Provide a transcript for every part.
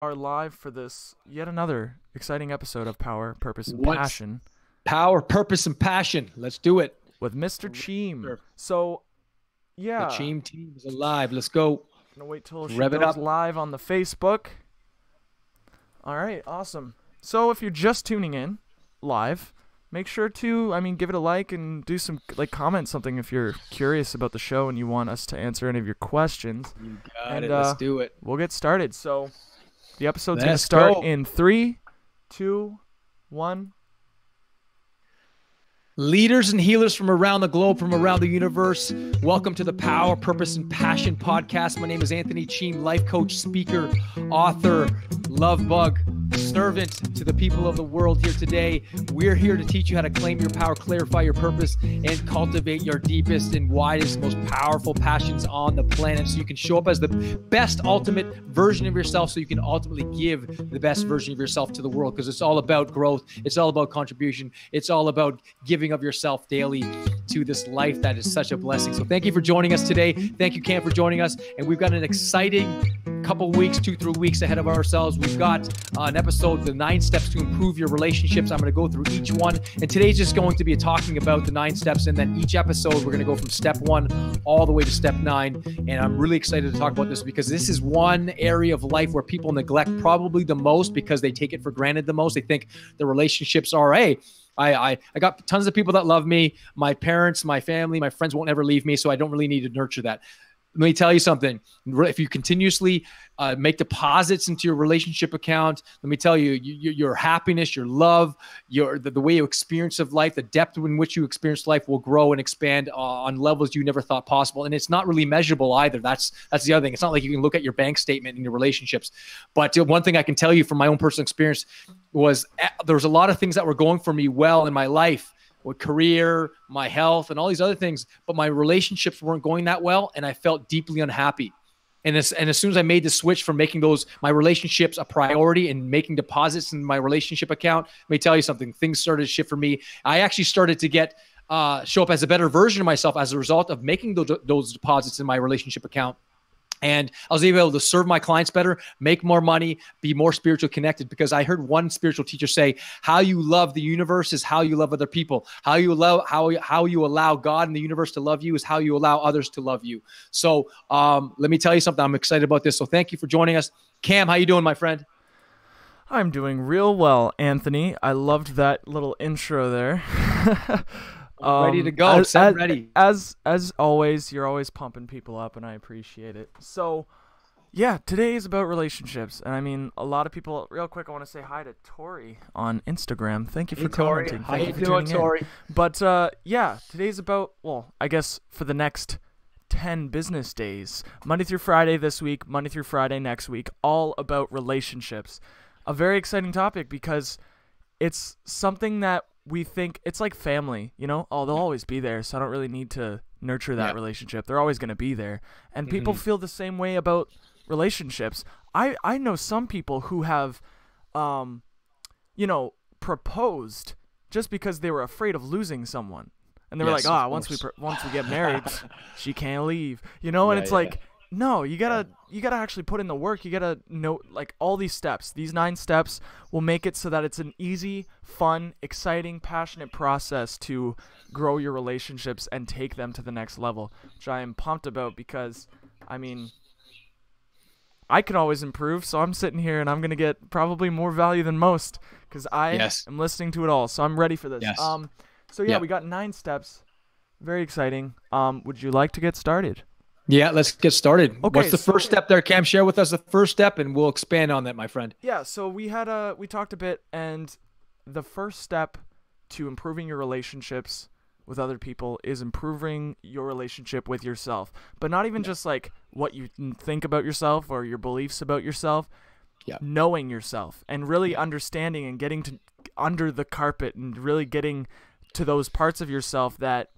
Are live for this yet another exciting episode of Power, Purpose, and What's Passion power, purpose, and passion? Let's do it. with Mr. Cheam. The So, yeah, Cheam team is alive. Let's go. gonna wait till she Rev it goes up. live on the Facebook. All right, awesome. So, if you're just tuning in live, make sure to, give it a like and do some, comment something if you're curious about the show and you want us to answer any of your questions. You got And, it. Let's do it. We'll get started. So, the episode's gonna Let's start go. in 3, 2, 1. Leaders and healers from around the globe, from around the universe. Welcome to the Power, Purpose, and Passion podcast. My name is Anthony Cheam, life coach, speaker, author, love bug, servant to the people of the world here today. We're here to teach you how to claim your power, clarify your purpose, and cultivate your deepest and widest, most powerful passions on the planet so you can show up as the best ultimate version of yourself, so you can ultimately give the best version of yourself to the world, because it's all about growth. It's all about contribution. It's all about giving of yourself daily to this life that is such a blessing. So thank you for joining us today. Thank you, Cam, for joining us. And we've got an exciting couple weeks, 2-3 weeks ahead of ourselves. We've got an episode, the 9 steps to improve your relationships. I'm going to go through each one. And today's just going to be talking about the 9 steps. And then each episode, we're going to go from step 1 all the way to step 9. And I'm really excited to talk about this because this is one area of life where people neglect probably the most because they take it for granted the most. They think the relationships are, hey, I got tons of people that love me. My parents, my family, my friends won't ever leave me, so I don't really need to nurture that. Let me tell you something. If you continuously make deposits into your relationship account, let me tell you, your happiness, your love, the way you experience of life, the depth in which you experience life will grow and expand on levels you never thought possible. And it's not really measurable either. That's the other thing. It's not like you can look at your bank statement in your relationships. But one thing I can tell you from my own personal experience was there was a lot of things that were going for me well in my life, with career, my health, and all these other things, but my relationships weren't going that well, and I felt deeply unhappy. And as soon as I made the switch from making my relationships a priority and making deposits in my relationship account, let me tell you something, things started to shift for me. I actually started to show up as a better version of myself as a result of making those deposits in my relationship account. And I was able to serve my clients better, make more money, be more spiritually connected, because I heard one spiritual teacher say, how you love the universe is how you love other people. How you allow God and the universe to love you is how you allow others to love you. So let me tell you something. I'm excited about this. So thank you for joining us. Cam, how you doing, my friend? I'm doing real well, Anthony. I loved that little intro there. Ready to go. Set ready. As always, you're always pumping people up, and I appreciate it. So, yeah, today is about relationships. And a lot of people, real quick, I want to say hi to Tori on Instagram. Thank you for commenting. How Thank you for doing, tuning in. Tori? But, yeah, today's about, I guess for the next 10 business days, Monday through Friday this week, Monday through Friday next week, all about relationships. A very exciting topic because it's something that we think it's like family, they'll always be there. So I don't really need to nurture that relationship. They're always going to be there. And people feel the same way about relationships. I know some people who have, proposed just because they were afraid of losing someone. And they were like, once we get married, she can't leave, and it's like, no, you gotta actually put in the work. You gotta know, all these steps. These 9 steps will make it so that it's an easy, fun, exciting, passionate process to grow your relationships and take them to the next level, which I am pumped about because, I can always improve. So I'm sitting here and I'm gonna get probably more value than most because I am listening to it all. So I'm ready for this. Yes. We got 9 steps. Very exciting. Would you like to get started? Yeah, let's get started. Okay, what's the first step there, Cam? Share with us the first step, and we'll expand on that, my friend. Yeah, so we talked a bit, and the first step to improving your relationships with other people is improving your relationship with yourself. But not even just what you think about yourself or your beliefs about yourself. Yeah. Knowing yourself and really understanding and getting to under the carpet and really getting to those parts of yourself that,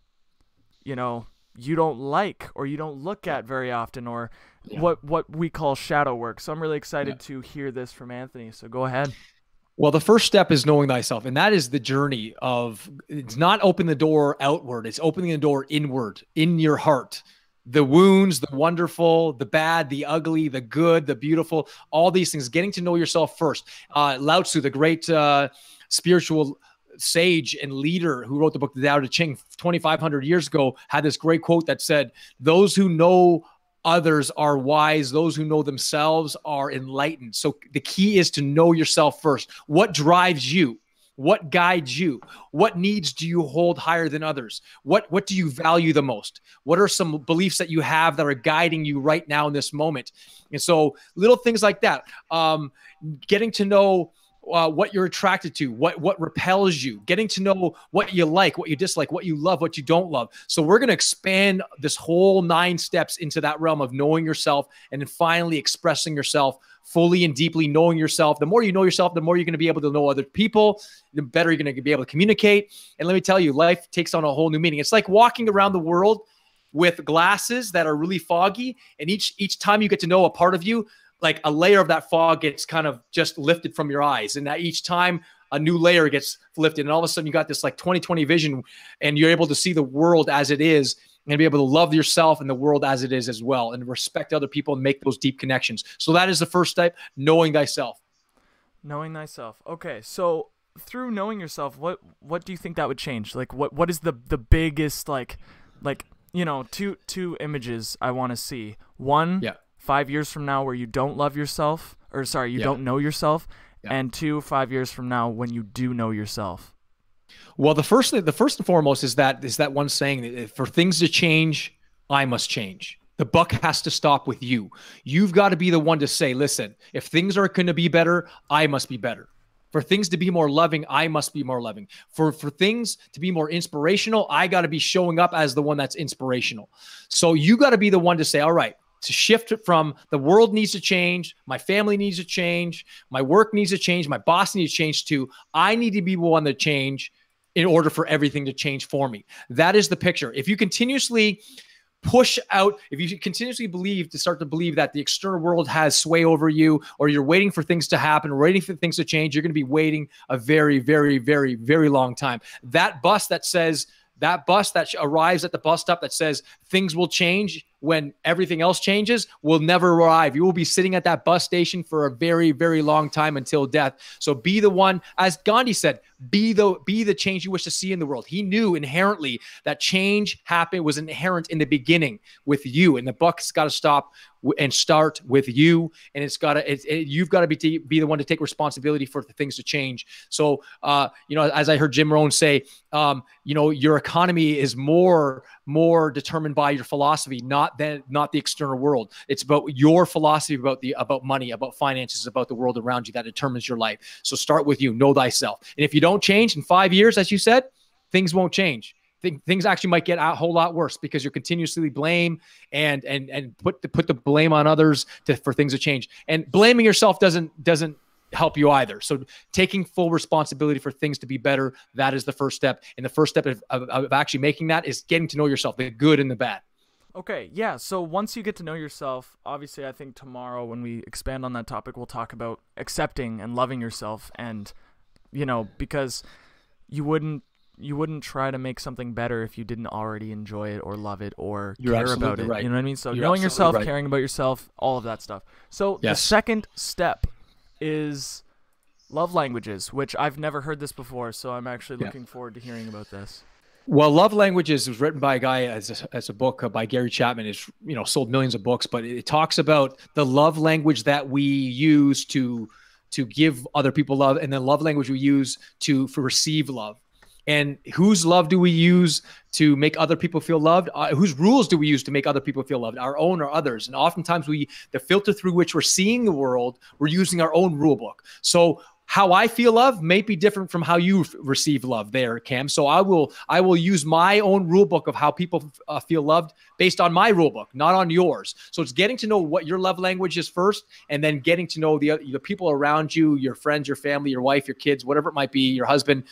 you don't like or you don't look at very often, or what we call shadow work. So I'm really excited to hear this from Anthony. So go ahead. Well, the first step is knowing thyself. And that is the journey of, it's not open the door outward. It's opening the door inward in your heart. the wounds, the wonderful, the bad, the ugly, the good, the beautiful, all these things, getting to know yourself first. Lao Tzu, the great spiritual sage and leader who wrote the book, The Tao Te Ching, 2,500 years ago, had this great quote that said, those who know others are wise. Those who know themselves are enlightened. So the key is to know yourself first. What drives you? What guides you? What needs do you hold higher than others? What do you value the most? What are some beliefs that you have that are guiding you right now in this moment? And so little things like that. Getting to know what you're attracted to, what repels you, getting to know what you like, what you dislike, what you love, what you don't love. So we're going to expand this whole 9 steps into that realm of knowing yourself and then finally expressing yourself fully and deeply. Knowing yourself. The more you know yourself, the more you're going to be able to know other people, the better you're going to be able to communicate. And let me tell you, life takes on a whole new meaning. It's like walking around the world with glasses that are really foggy. And each time you get to know a part of you, like a layer of that fog gets kind of just lifted from your eyes. And that each time a new layer gets lifted, and all of a sudden you got this like 20/20 vision, and you're able to see the world as it is and be able to love yourself and the world as it is as well, and respect other people and make those deep connections. So that is the first step, knowing thyself. Knowing thyself. Okay, so through knowing yourself, what do you think that would change? Like what is the biggest like two images I want to see. One, 5 years from now where you don't love yourself, or sorry, you don't know yourself, and 2, 5 years from now when you do know yourself. Well, the first and foremost is that one saying that for things to change, I must change. The buck has to stop with you. You've got to be the one to say, listen, if things are going to be better, I must be better. For things to be more loving, I must be more loving. For things to be more inspirational, I got to be showing up as the one that's inspirational. So you got to be the one to say, all right, to shift it from the world needs to change, my family needs to change, my work needs to change, my boss needs to change, to I need to be the one to change in order for everything to change for me. That is the picture. If you continuously push out, if you continuously start to believe that the external world has sway over you, or you're waiting for things to happen, waiting for things to change, you're going to be waiting a very, very, very, very long time. That bus that arrives at the bus stop that says things will change when everything else changes will never arrive. You will be sitting at that bus station for a very, very long time until death. So be the one, as Gandhi said, be the change you wish to see in the world. He knew inherently that change was inherent in the beginning with you, and the buck's got to stop and start with you. And you've got to be the one to take responsibility for the things to change. So, as I heard Jim Rohn say, your economy is more determined by your philosophy, not the external world. It's about your philosophy about money, about finances, about the world around you that determines your life. So start with you, know thyself. And if you don't change in 5 years, as you said, things won't change. Things actually might get a whole lot worse because you're continuously blame and put the blame on others for things to change. And blaming yourself doesn't help you either. So taking full responsibility for things to be better, that is the first step. And the first step of actually making that is getting to know yourself, the good and the bad. Okay, yeah. So once you get to know yourself, obviously I think tomorrow when we expand on that topic, we'll talk about accepting and loving yourself. And, because you wouldn't try to make something better if you didn't already enjoy it or love it or care about it. Right. You know what I mean? So knowing yourself, caring about yourself, all of that stuff. So the second step is love languages, which I've never heard this before. So I'm actually looking forward to hearing about this. Well, Love Languages was written by a guy as a book by Gary Chapman. It's sold millions of books, but it talks about the love language that we use to give other people love, and the love language we use to receive love. And whose love do we use to make other people feel loved? Whose rules do we use to make other people feel loved? Our own or others? And oftentimes the filter through which we're seeing the world, we're using our own rule book. So how I feel love may be different from how you receive love there, Cam. So I will use my own rule book of how people feel loved based on my rule book, not on yours. So it's getting to know what your love language is first, and then getting to know the people around you, your friends, your family, your wife, your kids, whatever it might be, your husband,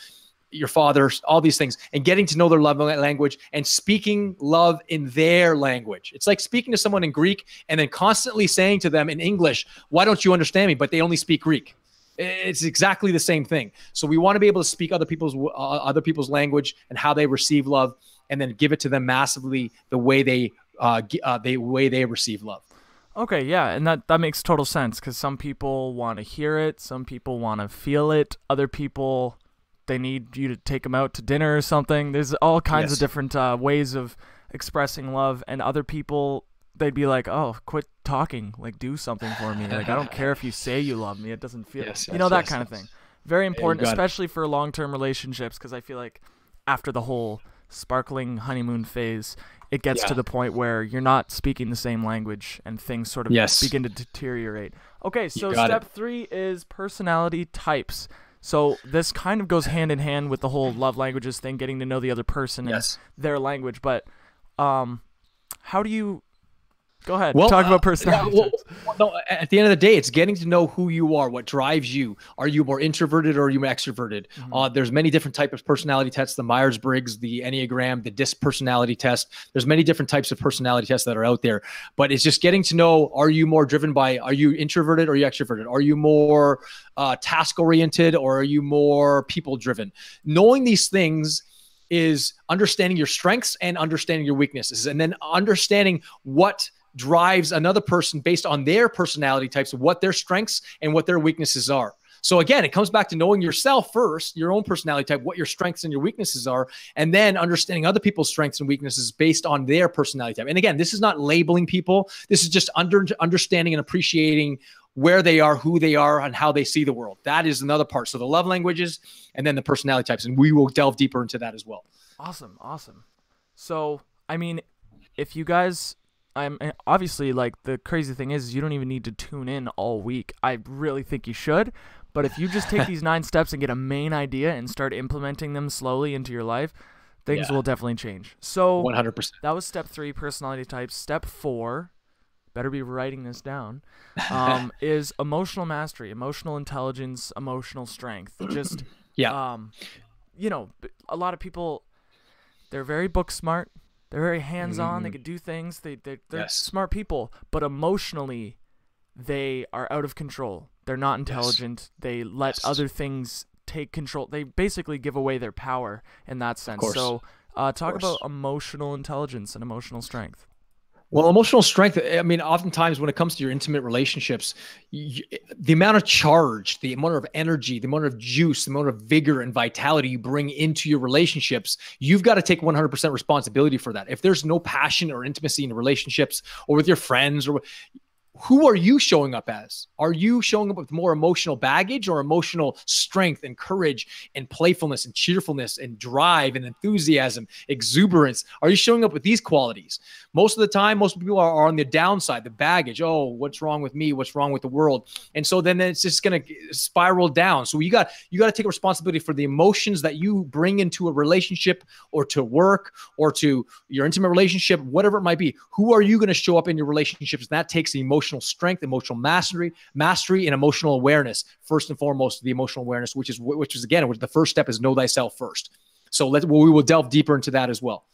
your father, all these things, and getting to know their love language and speaking love in their language. It's like speaking to someone in Greek and then constantly saying to them in English, why don't you understand me? But they only speak Greek. It's exactly the same thing. So we want to be able to speak other people's language and how they receive love, and then give it to them massively the way they the way they receive love. Okay, yeah, and that makes total sense because some people want to hear it, some people want to feel it, other people, they need you to take them out to dinner or something. There's all kinds of different ways of expressing love, and other people, they'd be like, oh, quit talking, like do something for me. Like, I don't care if you say you love me, it doesn't feel, that kind of thing. Very important, especially for long-term relationships, because I feel like after the whole sparkling honeymoon phase, it gets to the point where you're not speaking the same language and things sort of begin to deteriorate. Okay, so step 3 is personality types. So this kind of goes hand in hand with the whole love languages thing, getting to know the other person and their language. But how do you... Go ahead. Talk about personality. No, at the end of the day, it's getting to know who you are, what drives you. Are you more introverted or are you extroverted? There's many different types of personality tests, the Myers-Briggs, the Enneagram, the DISC personality test. There's many different types of personality tests that are out there. But it's just getting to know, are you more driven by, are you introverted or are you extroverted? Are you more task-oriented or are you more people-driven? Knowing these things is understanding your strengths and understanding your weaknesses, and then understanding what drives another person based on their personality types, what their strengths and what their weaknesses are. So again, it comes back to knowing yourself first, your own personality type, what your strengths and your weaknesses are, and then understanding other people's strengths and weaknesses based on their personality type. And again, this is not labeling people. This is just understanding and appreciating where they are, who they are, and how they see the world. That is another part. So the love languages and then the personality types, and we will delve deeper into that as well. Awesome. So, I mean, if you guys... obviously, like, the crazy thing is you don't even need to tune in all week. I really think you should, but if you just take these 9 steps and get a main idea and start implementing them slowly into your life, things will definitely change. So 100%. That was step 3, personality types. Step 4, better be writing this down, is emotional mastery, emotional intelligence, emotional strength. Just a lot of people, they're very book smart. They're very hands-on. They could do things. They're smart people, but emotionally, they are out of control. They're not intelligent. They let other things take control. They basically give away their power in that sense. So talk about emotional intelligence and emotional strength. Well, emotional strength, I mean, oftentimes when it comes to your intimate relationships, the amount of charge, the amount of energy, the amount of juice, the amount of vigor and vitality you bring into your relationships, you've got to take 100% responsibility for that. If there's no passion or intimacy in relationships or with your friends, or who are you showing up as? Are you showing up with more emotional baggage or emotional strength and courage and playfulness and cheerfulness and drive and enthusiasm, exuberance? Are you showing up with these qualities? Most of the time, most people are on the downside, the baggage. Oh, what's wrong with me? What's wrong with the world? And so then it's just going to spiral down. So you got to take responsibility for the emotions that you bring into a relationship or to work or to your intimate relationship, whatever it might be. Who are you going to show up in your relationships? And that takes the emotional strength, emotional mastery, and emotional awareness. First and foremost, the emotional awareness, which is again, the first step is know thyself first. So we will delve deeper into that as well.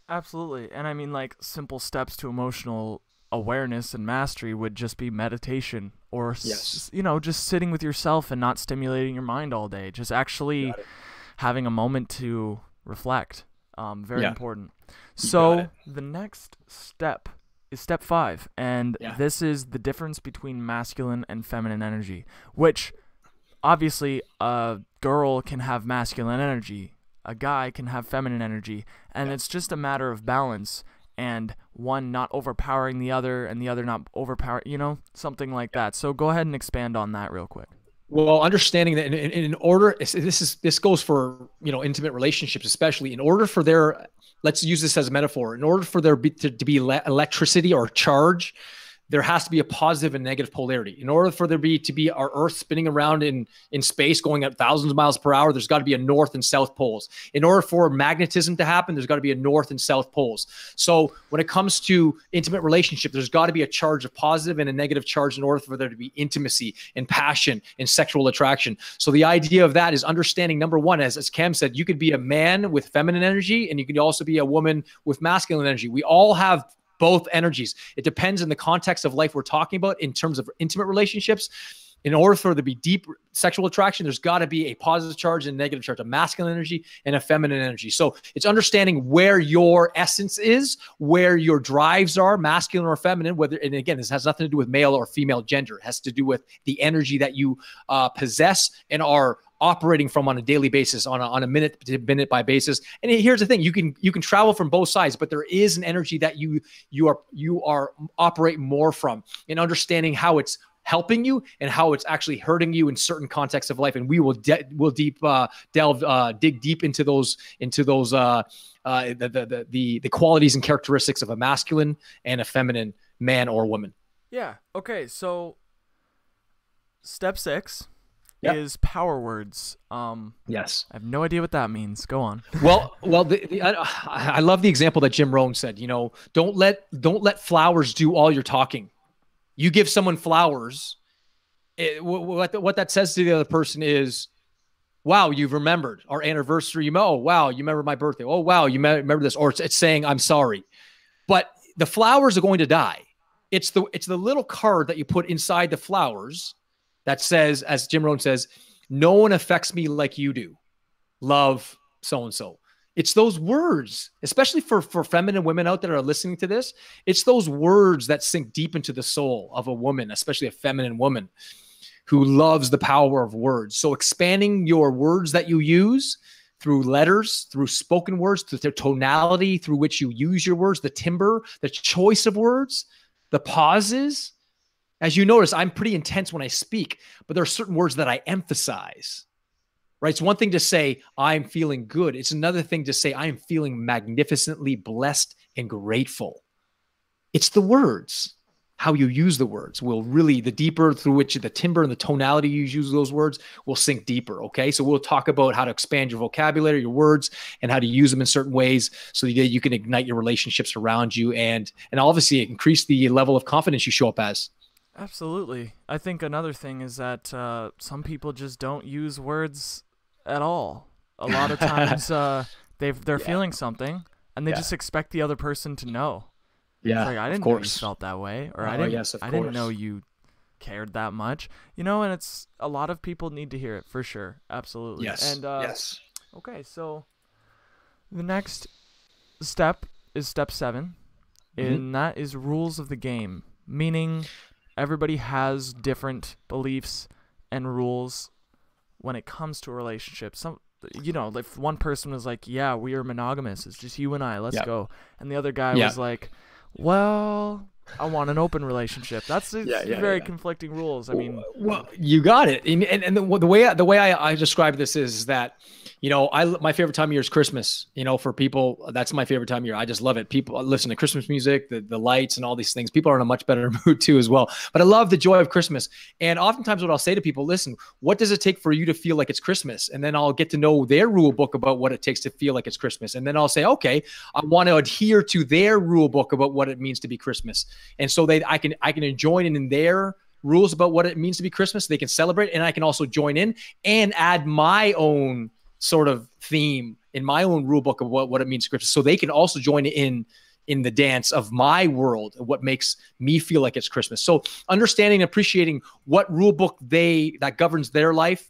Absolutely. And I mean, like, simple steps to emotional awareness and mastery would just be meditation or, just sitting with yourself and not stimulating your mind all day. Just actually having a moment to reflect. Very important. So the next step is step 5. And this is the difference between masculine and feminine energy, which obviously a girl can have masculine energy. A guy can have feminine energy, and it's just a matter of balance and one not overpowering the other and the other not overpowering, something like that. So go ahead and expand on that real quick. Well, understanding that in order, this goes for, intimate relationships, especially in order for let's use this as a metaphor, in order for there to be electricity or charge, there has to be a positive and negative polarity. In order for there to be our Earth spinning around in space going at thousands of miles per hour, there's got to be a north and south poles. In order for magnetism to happen, there's got to be a north and south poles. So when it comes to intimate relationship, there's got to be a charge of positive and a negative charge in order for there to be intimacy and passion and sexual attraction. So the idea of that is understanding, number one, as Cam said, you could be a man with feminine energy and you could also be a woman with masculine energy. We all have both energies. It depends on the context of life we're talking about in terms of intimate relationships. in order for there to be deep sexual attraction, there's got to be a positive charge and a negative charge, a masculine energy and a feminine energy. So it's understanding where your essence is, where your drives are, masculine or feminine, whether, and again, this has nothing to do with male or female gender. It has to do with the energy that you possess and are operating from on a daily basis, on a minute to minute by basis. And here's the thing: you can travel from both sides, but there is an energy that you are operating more from, in understanding how it's helping you and how it's actually hurting you in certain contexts of life. And we will dig deep into those the qualities and characteristics of a masculine and a feminine man or woman. Yeah. Okay. So step 6 Yep. is power words. Yes. I have no idea what that means. Go on. Well, I love the example that Jim Rohn said, don't let flowers do all your talking. You give someone flowers. What that says to the other person is, wow, you've remembered our anniversary. Oh, wow, you remember my birthday. Oh, wow, you remember this. Or it's saying, I'm sorry. But the flowers are going to die. It's the little card that you put inside the flowers that says, as Jim Rohn says, no one affects me like you do. Love, so-and-so. It's those words, especially for feminine women out there that are listening to this. It's those words that sink deep into the soul of a woman, especially a feminine woman who loves the power of words. So expanding your words that you use through letters, through spoken words, through the tonality through which you use your words, the timbre, the choice of words, the pauses. As you notice, I'm pretty intense when I speak, but there are certain words that I emphasize, right? It's one thing to say, I'm feeling good. It's another thing to say, I am feeling magnificently blessed and grateful. It's the words, how you use the words will really, the deeper through which the timbre and the tonality you use those words will sink deeper, okay? So we'll talk about how to expand your vocabulary, your words, and how to use them in certain ways so that you can ignite your relationships around you and obviously increase the level of confidence you show up as. Absolutely. I think another thing is that some people just don't use words at all. A lot of times they're feeling something and they just expect the other person to know. Yeah, like, I didn't know you felt that way, or I didn't know you cared that much. And it's a lot of people need to hear it for sure. Absolutely. Yes. And yes. Okay, so the next step is step 7, and that is rules of the game, meaning everybody has different beliefs and rules when it comes to a relationship. If one person was like, yeah, we are monogamous, it's just you and I, let's go. And the other guy was like, well, I want an open relationship. That's very conflicting rules. I mean, well, you got it. And the way I describe this is that, my favorite time of year is Christmas. For people, that's my favorite time of year. I just love it. People listen to Christmas music, the lights and all these things. People are in a much better mood too as well. But I love the joy of Christmas. And oftentimes what I'll say to people, listen, what does it take for you to feel like it's Christmas? And then I'll get to know their rule book about what it takes to feel like it's Christmas. And then I'll say, okay, I want to adhere to their rule book about what it means to be Christmas. And so I can join in their rules about what it means to be Christmas. They can celebrate, and I can also join in and add my own sort of theme in my own rule book of what it means to Christmas. So they can also join in the dance of my world, what makes me feel like it's Christmas. So understanding and appreciating what rule book that governs their life.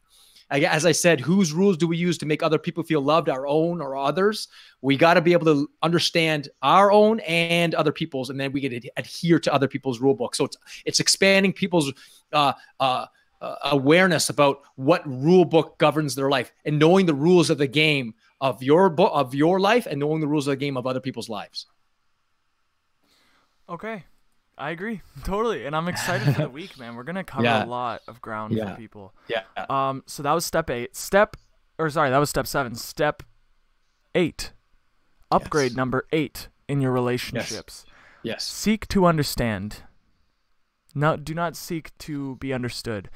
As I said, whose rules do we use to make other people feel loved, our own or others? We got to be able to understand our own and other people's, and then we get to adhere to other people's rule book. So it's expanding people's awareness about what rule book governs their life, and knowing the rules of the game of your life, and knowing the rules of the game of other people's lives. Okay. I agree totally, and I'm excited for the week, man. We're gonna cover a lot of ground for people. Yeah. So that was step 8. That was step 7. Step 8, upgrade number 8 in your relationships. Yes. Seek to understand. No, do not seek to be understood.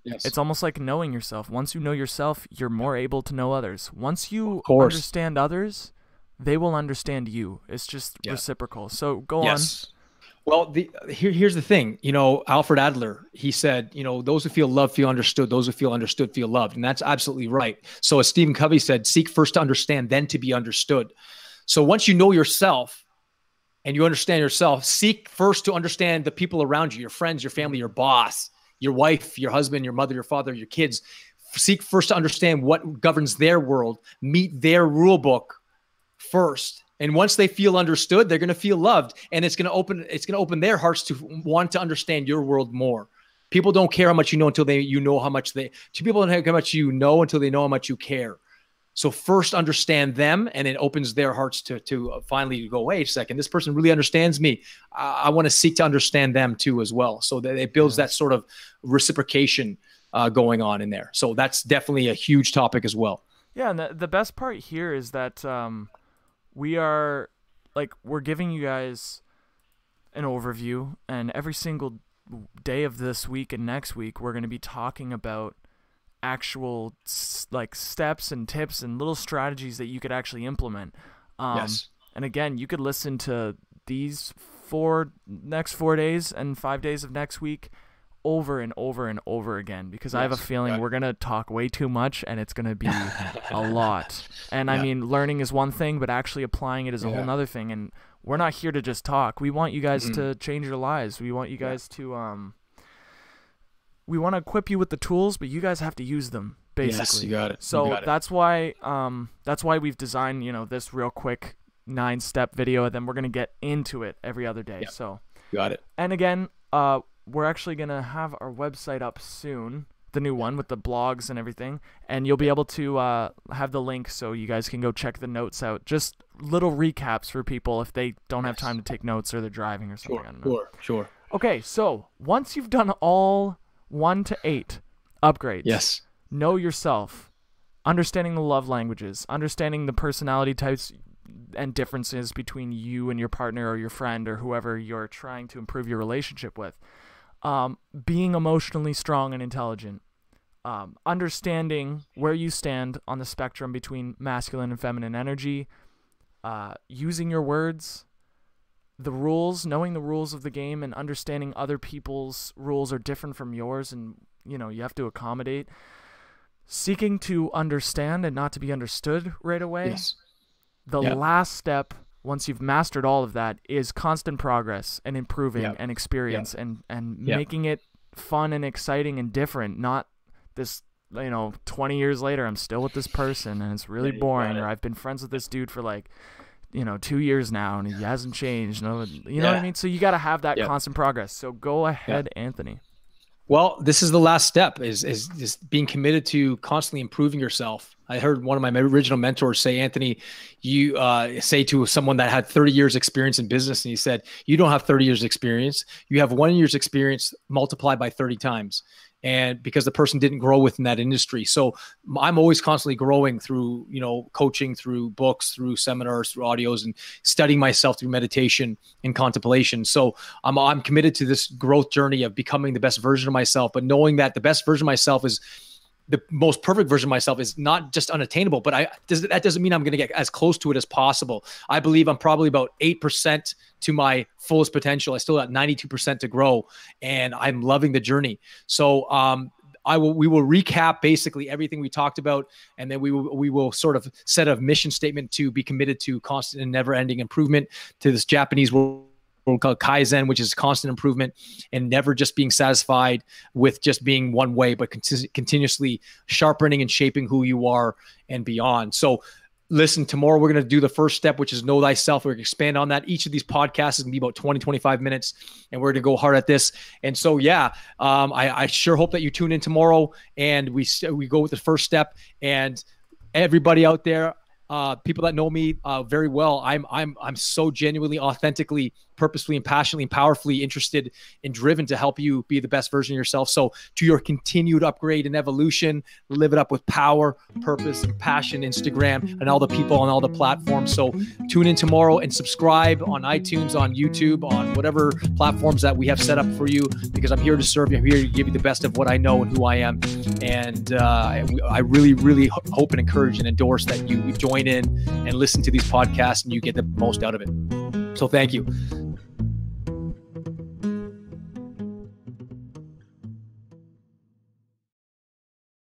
Yes. It's almost like knowing yourself. Once you know yourself, you're more able to know others. Once you understand others, they will understand you. It's just reciprocal. So go on. Well, here's the thing, Alfred Adler, he said, those who feel loved feel understood. Those who feel understood feel loved. And that's absolutely right. So as Stephen Covey said, seek first to understand, then to be understood. So once you know yourself and you understand yourself, seek first to understand the people around you, your friends, your family, your boss, your wife, your husband, your mother, your father, your kids. Seek first to understand what governs their world, meet their rule book first. And once they feel understood, they're going to feel loved, and it's going to open their hearts to want to understand your world more. People don't care how much you know until you know how much two people don't care how much you know until they know how much you care. So first understand them, and it opens their hearts to finally go, wait a second, this person really understands me. I want to seek to understand them too as well. So that it builds that sort of reciprocation going on in there. So that's definitely a huge topic as well. Yeah, and the best part here is that we're giving you guys an overview, and every single day of this week and next week, we're going to be talking about actual steps and tips and little strategies that you could actually implement. Yes. And again, you could listen to these next 4 days and 5 days of next week over and over and over again, because I have a feeling we're going to talk way too much, and it's going to be a lot. And I mean, learning is one thing, but actually applying it is a whole nother thing. And we're not here to just talk. We want you guys to change your lives. We want you guys to, we want to equip you with the tools, but you guys have to use them, basically. Yes, you got it. So that's why we've designed, this real quick 9-step video, and then we're going to get into it every other day. Yep. So got it. And again, we're actually going to have our website up soon, the new one with the blogs and everything, and you'll be able to have the link so you guys can go check the notes out. Just little recaps for people if they don't have time to take notes or they're driving or something. I don't know. Sure. Okay, so once you've done all 1 to 8 upgrades, know yourself, understanding the love languages, understanding the personality types and differences between you and your partner or your friend or whoever you're trying to improve your relationship with, being emotionally strong and intelligent, understanding where you stand on the spectrum between masculine and feminine energy, using your words, the rules, knowing the rules of the game, and understanding other people's rules are different from yours, and you have to accommodate, seeking to understand and not to be understood right away. The last step, once you've mastered all of that, is constant progress and improving and experience and making it fun and exciting and different. Not this, 20 years later, I'm still with this person and it's really boring, or I've been friends with this dude for 2 years now and he hasn't changed. You know what I mean? So you got to have that constant progress. So go ahead, Anthony. Well, this is the last step is being committed to constantly improving yourself. I heard one of my original mentors say, Anthony, you say to someone that had 30 years experience in business, and he said, you don't have 30 years experience. You have 1 year's experience multiplied by 30 times. And because the person didn't grow within that industry. So I'm always constantly growing through, coaching, through books, through seminars, through audios, and studying myself through meditation and contemplation. So I'm committed to this growth journey of becoming the best version of myself, but knowing that the best version of myself is the most perfect version of myself is not just unattainable, but that doesn't mean I'm going to get as close to it as possible. I believe I'm probably about 8% to my fullest potential. I still got 92% to grow, and I'm loving the journey. So we will recap basically everything we talked about, and then we will sort of set a mission statement to be committed to constant and never-ending improvement, to this Japanese word called Kaizen, which is constant improvement and never just being satisfied with just being one way, but continuously sharpening and shaping who you are and beyond. So listen, tomorrow we're going to do the first step, which is know thyself. We're going to expand on that. Each of these podcasts is going to be about 20, 25 minutes, and we're going to go hard at this. And so, I sure hope that you tune in tomorrow and we go with the first step. And everybody out there, people that know me very well, I'm so genuinely, authentically, purposefully, and passionately and powerfully interested and driven to help you be the best version of yourself. So to your continued upgrade and evolution, live it up with power, purpose, and passion, Instagram, and all the people on all the platforms. So tune in tomorrow and subscribe on iTunes, on YouTube, on whatever platforms that we have set up for you, because I'm here to serve you. I'm here to give you the best of what I know and who I am. And I really, really hope and encourage and endorse that you join in and listen to these podcasts and you get the most out of it. So thank you.